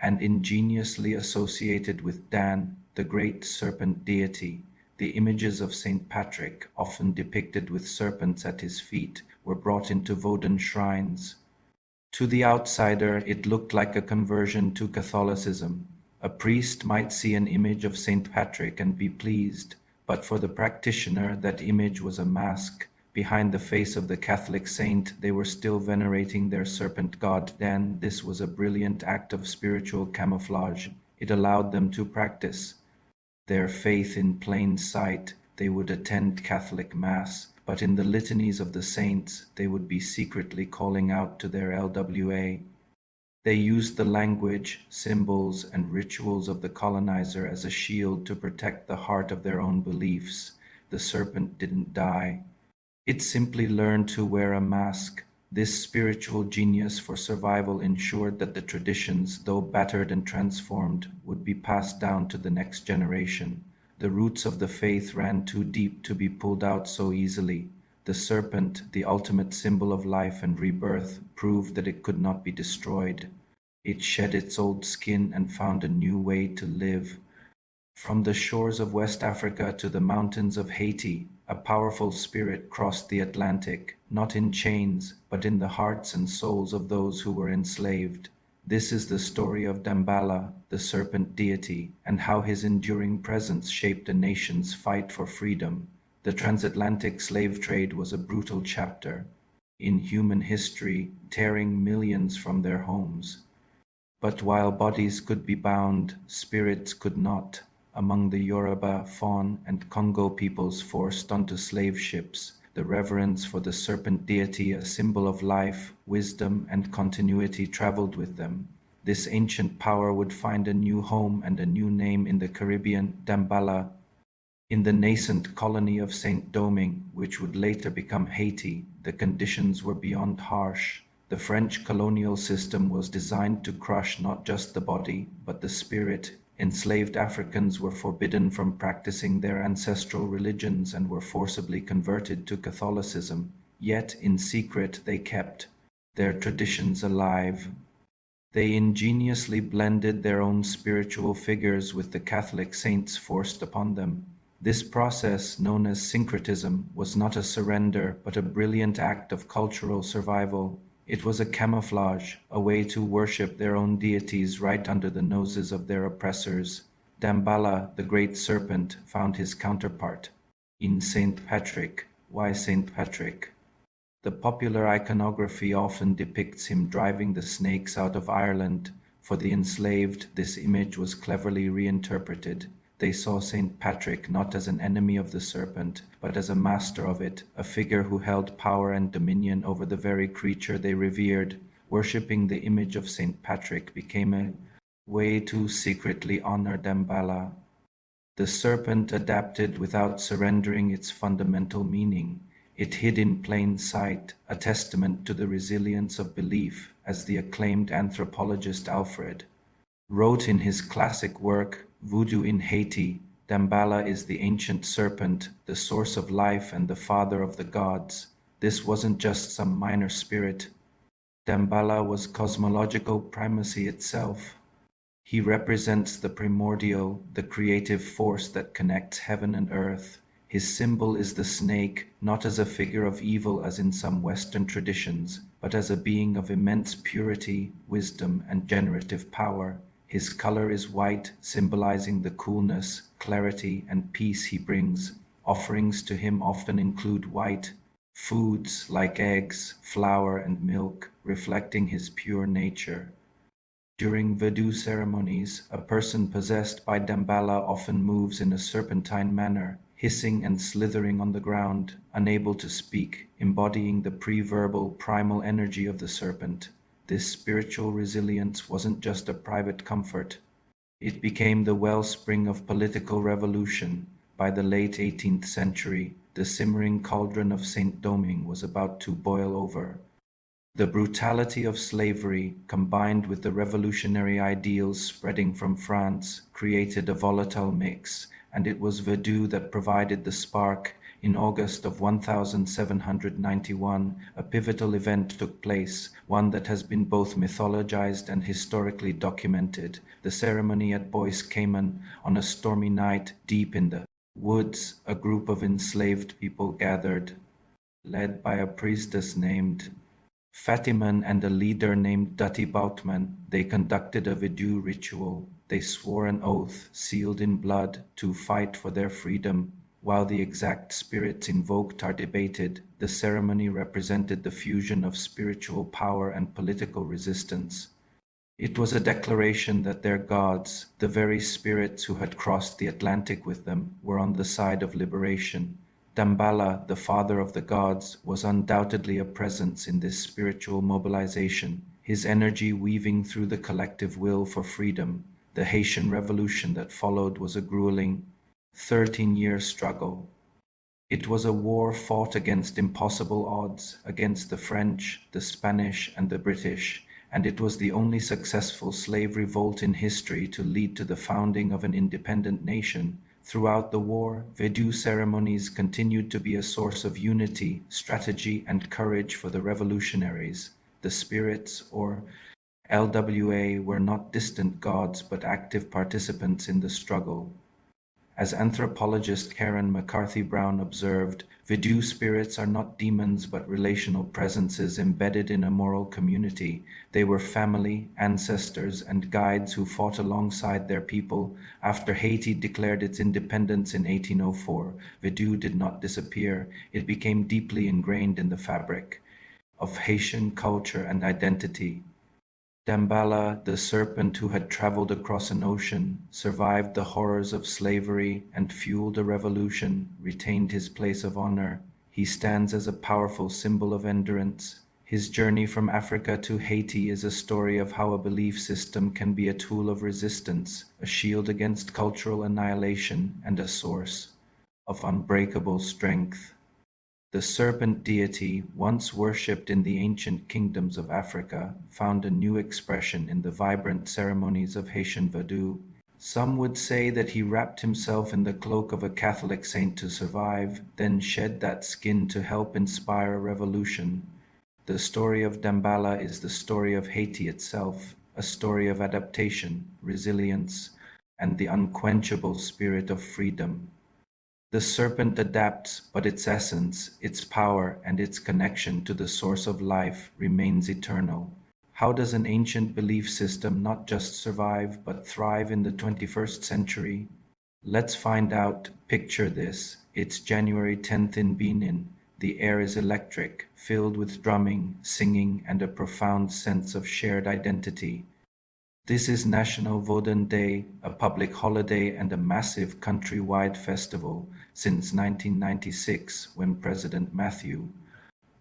and ingeniously associated with Dan, the great serpent deity. The images of Saint Patrick, often depicted with serpents at his feet, were brought into Vodun shrines. To the outsider, it looked like a conversion to Catholicism. A priest might see an image of Saint Patrick and be pleased, but for the practitioner, that image was a mask. Behind the face of the Catholic saint, they were still venerating their serpent god Dan. This was a brilliant act of spiritual camouflage. It allowed them to practice their faith in plain sight. They would attend Catholic Mass, but in the litanies of the saints, they would be secretly calling out to their LWA. They used the language, symbols, and rituals of the colonizer as a shield to protect the heart of their own beliefs. The serpent didn't die. It simply learned to wear a mask. This spiritual genius for survival ensured that the traditions, though battered and transformed, would be passed down to the next generation. The roots of the faith ran too deep to be pulled out so easily. The serpent, the ultimate symbol of life and rebirth, proved that it could not be destroyed. It shed its old skin and found a new way to live. From the shores of West Africa to the mountains of Haiti, a powerful spirit crossed the Atlantic, not in chains, but in the hearts and souls of those who were enslaved. This is the story of Damballa, the serpent deity, and how his enduring presence shaped a nation's fight for freedom. The transatlantic slave trade was a brutal chapter in human history, tearing millions from their homes. But while bodies could be bound, spirits could not. Among the Yoruba, Fon, and Congo peoples forced onto slave ships, the reverence for the serpent deity, a symbol of life, wisdom, and continuity, traveled with them. This ancient power would find a new home and a new name in the Caribbean, Damballa, in the nascent colony of Saint Domingue, which would later become Haiti. The conditions were beyond harsh. The French colonial system was designed to crush not just the body, but the spirit. Enslaved Africans were forbidden from practicing their ancestral religions and were forcibly converted to Catholicism. Yet, in secret, they kept their traditions alive. They ingeniously blended their own spiritual figures with the Catholic saints forced upon them. This process, known as syncretism, was not a surrender, but a brilliant act of cultural survival. It was a camouflage, a way to worship their own deities right under the noses of their oppressors. Damballa, the great serpent, found his counterpart in Saint Patrick. Why Saint Patrick? The popular iconography often depicts him driving the snakes out of Ireland. For the enslaved, this image was cleverly reinterpreted. They saw Saint Patrick not as an enemy of the serpent, but as a master of it, a figure who held power and dominion over the very creature they revered. Worshipping the image of Saint Patrick became a way to secretly honor Damballa. The serpent adapted without surrendering its fundamental meaning. It hid in plain sight, a testament to the resilience of belief, as the acclaimed anthropologist Alfred wrote in his classic work, Voodoo in Haiti. Damballa is the ancient serpent, the source of life and the father of the gods. This wasn't just some minor spirit. Damballa was cosmological primacy itself. He represents the primordial, the creative force that connects heaven and earth. His symbol is the snake, not as a figure of evil as in some Western traditions, but as a being of immense purity, wisdom, and generative power. His color is white, symbolizing the coolness, clarity, and peace he brings. Offerings to him often include white foods like eggs, flour, and milk, reflecting his pure nature. During Voodoo ceremonies, a person possessed by Damballa often moves in a serpentine manner, hissing and slithering on the ground, unable to speak, embodying the pre-verbal primal energy of the serpent. This spiritual resilience wasn't just a private comfort. It became the wellspring of political revolution. By the late 18th century, the simmering cauldron of Saint Domingue was about to boil over. The brutality of slavery, combined with the revolutionary ideals spreading from France, created a volatile mix, and it was Vodun that provided the spark. In August of 1791, a pivotal event took place, one that has been both mythologized and historically documented. The ceremony at Bois Cayman, on a stormy night deep in the woods, a group of enslaved people gathered, led by a priestess named Fatiman and a leader named Dati Boutman. They conducted a Vodun ritual. They swore an oath, sealed in blood, to fight for their freedom. While the exact spirits invoked are debated, the ceremony represented the fusion of spiritual power and political resistance. It was a declaration that their gods, the very spirits who had crossed the Atlantic with them, were on the side of liberation. Damballa, the father of the gods, was undoubtedly a presence in this spiritual mobilization, his energy weaving through the collective will for freedom. The Haitian Revolution that followed was a grueling 13-year struggle. It was a war fought against impossible odds, against the French, the Spanish, and the British, and it was the only successful slave revolt in history to lead to the founding of an independent nation. Throughout the war, Vodun ceremonies continued to be a source of unity, strategy, and courage for the revolutionaries. The spirits, or LWA, were not distant gods but active participants in the struggle. As anthropologist Karen McCarthy Brown observed, Vodun spirits are not demons but relational presences embedded in a moral community. They were family, ancestors, and guides who fought alongside their people. After Haiti declared its independence in 1804, Vodun did not disappear. It became deeply ingrained in the fabric of Haitian culture and identity. Damballa, the serpent who had traveled across an ocean, survived the horrors of slavery, and fueled a revolution, retained his place of honor. He stands as a powerful symbol of endurance. His journey from Africa to Haiti is a story of how a belief system can be a tool of resistance, a shield against cultural annihilation, and a source of unbreakable strength. The serpent deity, once worshipped in the ancient kingdoms of Africa, found a new expression in the vibrant ceremonies of Haitian Vodun. Some would say that he wrapped himself in the cloak of a Catholic saint to survive, then shed that skin to help inspire a revolution. The story of Damballa is the story of Haiti itself, a story of adaptation, resilience, and the unquenchable spirit of freedom. The serpent adapts, but its essence, its power, and its connection to the source of life remains eternal. How does an ancient belief system not just survive, but thrive in the 21st century? Let's find out. Picture this. It's January 10th in Benin. The air is electric, filled with drumming, singing, and a profound sense of shared identity. This is National Vodun Day, a public holiday and a massive countrywide festival since 1996, when President Matthew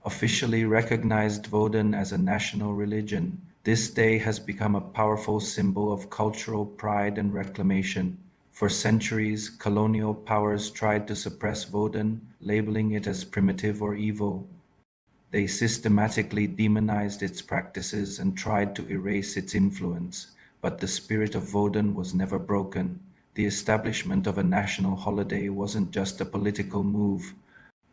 officially recognized Vodun as a national religion. This day has become a powerful symbol of cultural pride and reclamation. For centuries, colonial powers tried to suppress Vodun, labeling it as primitive or evil. They systematically demonized its practices and tried to erase its influence, but the spirit of Vodun was never broken. The establishment of a national holiday wasn't just a political move.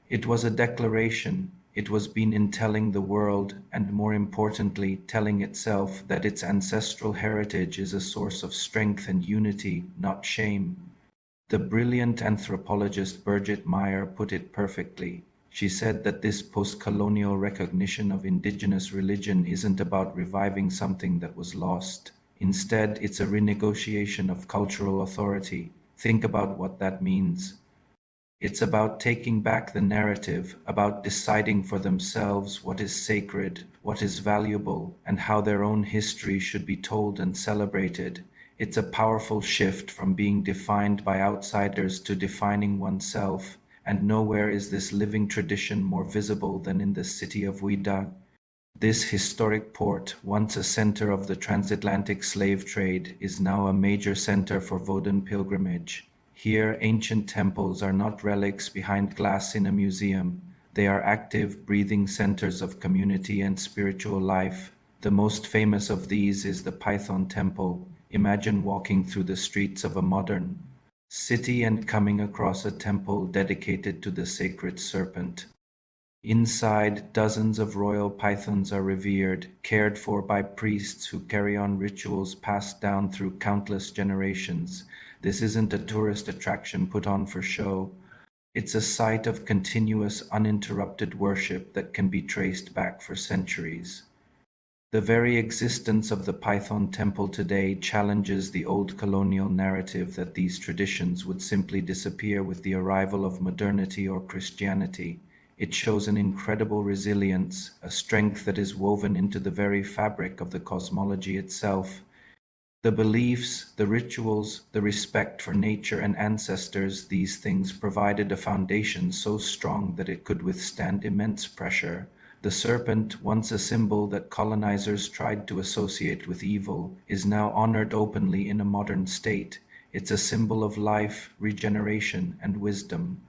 It was a declaration. It was in telling the world, and more importantly, telling itself, that its ancestral heritage is a source of strength and unity, not shame. The brilliant anthropologist Birgit Meyer put it perfectly. She said that this post-colonial recognition of indigenous religion isn't about reviving something that was lost. Instead, it's a renegotiation of cultural authority. Think about what that means. It's about taking back the narrative, about deciding for themselves what is sacred, what is valuable, and how their own history should be told and celebrated. It's a powerful shift from being defined by outsiders to defining oneself. And nowhere is this living tradition more visible than in the city of Ouida. This historic port, once a center of the transatlantic slave trade, is now a major center for Vodun pilgrimage. Here, ancient temples are not relics behind glass in a museum. They are active, breathing centers of community and spiritual life. The most famous of these is the Python Temple. Imagine walking through the streets of a modern city and coming across a temple dedicated to the sacred serpent. Inside, dozens of royal pythons are revered, cared for by priests who carry on rituals passed down through countless generations. This isn't a tourist attraction put on for show. It's a site of continuous, uninterrupted worship that can be traced back for centuries. The very existence of the Python temple today challenges the old colonial narrative that these traditions would simply disappear with the arrival of modernity or Christianity. It shows an incredible resilience, a strength that is woven into the very fabric of the cosmology itself. The beliefs, the rituals, the respect for nature and ancestors, these things provided a foundation so strong that it could withstand immense pressure. The serpent, once a symbol that colonizers tried to associate with evil, is now honored openly in a modern state. It's a symbol of life, regeneration, and wisdom.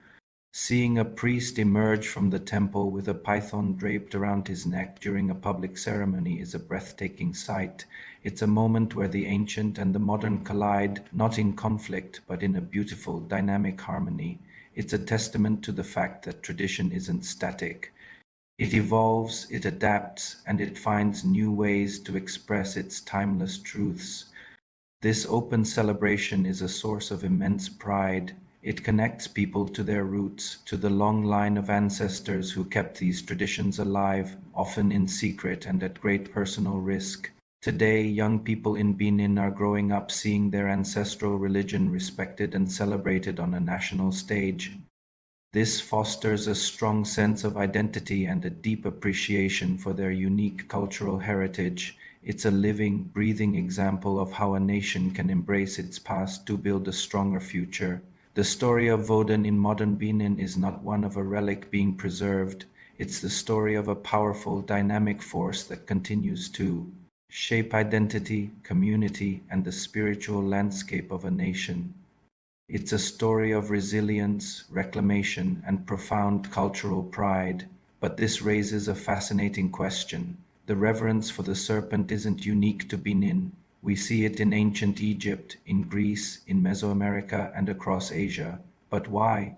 Seeing a priest emerge from the temple with a python draped around his neck during a public ceremony is a breathtaking sight. It's a moment where the ancient and the modern collide, not in conflict, but in a beautiful, dynamic harmony. It's a testament to the fact that tradition isn't static. It evolves, it adapts, and it finds new ways to express its timeless truths. This open celebration is a source of immense pride. It connects people to their roots, to the long line of ancestors who kept these traditions alive, often in secret and at great personal risk. Today, young people in Benin are growing up seeing their ancestral religion respected and celebrated on a national stage. This fosters a strong sense of identity and a deep appreciation for their unique cultural heritage. It's a living, breathing example of how a nation can embrace its past to build a stronger future. The story of Vodun in modern Benin is not one of a relic being preserved. It's the story of a powerful, dynamic force that continues to shape identity, community, and the spiritual landscape of a nation. It's a story of resilience, reclamation, and profound cultural pride. But this raises a fascinating question. The reverence for the serpent isn't unique to Benin. We see it in ancient Egypt, in Greece, in Mesoamerica, and across Asia. But why?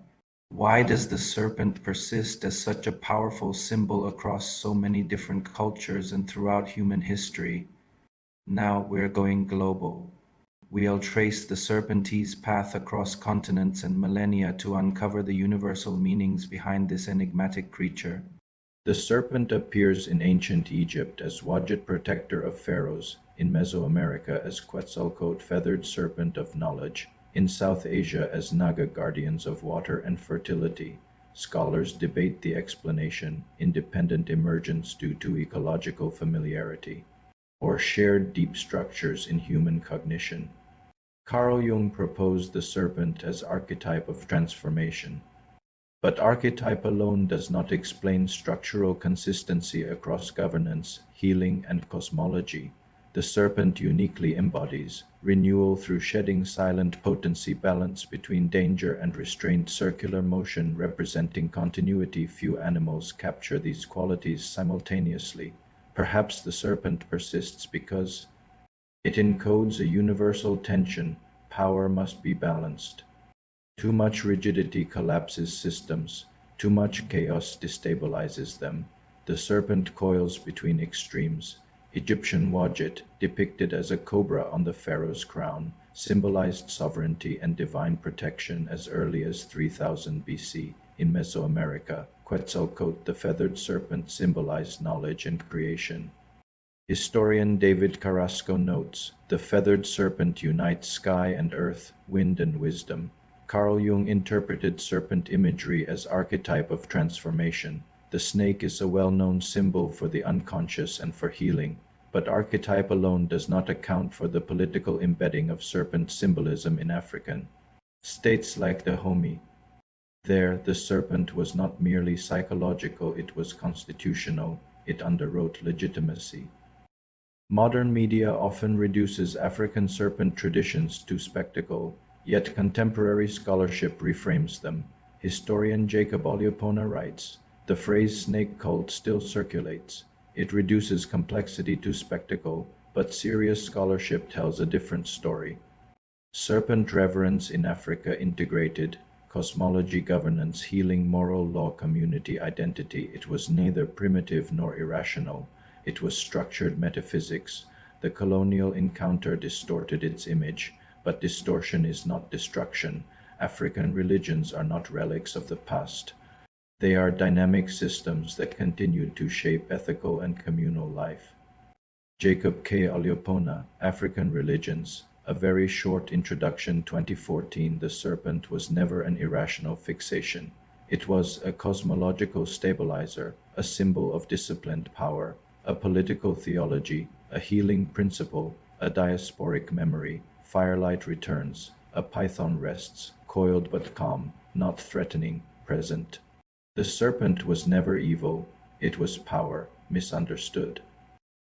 Why does the serpent persist as such a powerful symbol across so many different cultures and throughout human history? Now we're going global. We'll trace the serpente's path across continents and millennia to uncover the universal meanings behind this enigmatic creature. The serpent appears in ancient Egypt as Wadjet, protector of pharaohs, in Mesoamerica as Quetzalcoatl, feathered serpent of knowledge, in South Asia as Naga, guardians of water and fertility. Scholars debate the explanation, independent emergence due to ecological familiarity, or shared deep structures in human cognition. Carl Jung proposed the serpent as archetype of transformation. But archetype alone does not explain structural consistency across governance, healing, and cosmology. The serpent uniquely embodies renewal through shedding, silent potency, balance between danger and restraint, circular motion representing continuity. Few animals capture these qualities simultaneously. Perhaps the serpent persists because it encodes a universal tension. Power must be balanced. Too much rigidity collapses systems. Too much chaos destabilizes them. The serpent coils between extremes. Egyptian Wadjet, depicted as a cobra on the pharaoh's crown, symbolized sovereignty and divine protection as early as 3000 BC. In Mesoamerica, Quetzalcoatl, the feathered serpent, symbolized knowledge and creation. Historian David Carrasco notes, the feathered serpent unites sky and earth, wind and wisdom. Carl Jung interpreted serpent imagery as archetype of transformation. The snake is a well-known symbol for the unconscious and for healing, but archetype alone does not account for the political embedding of serpent symbolism in African states like Dahomey. There, the serpent was not merely psychological, it was constitutional. It underwrote legitimacy. Modern media often reduces African serpent traditions to spectacle, yet contemporary scholarship reframes them. Historian Jacob Oliopona writes, The phrase snake cult still circulates. It reduces complexity to spectacle, but serious scholarship tells a different story. Serpent reverence in Africa integrated cosmology, governance, healing, moral law, community identity. It was neither primitive nor irrational. It was structured metaphysics. The colonial encounter distorted its image, but distortion is not destruction. African religions are not relics of the past. They are dynamic systems that continue to shape ethical and communal life. Jacob K. Aliopona, African Religions. A very short introduction 2014. The serpent was never an irrational fixation. It was a cosmological stabilizer, a symbol of disciplined power, a political theology, a healing principle, a diasporic memory. Firelight returns, a python rests, coiled but calm, not threatening, present. The serpent was never evil, it was power, misunderstood.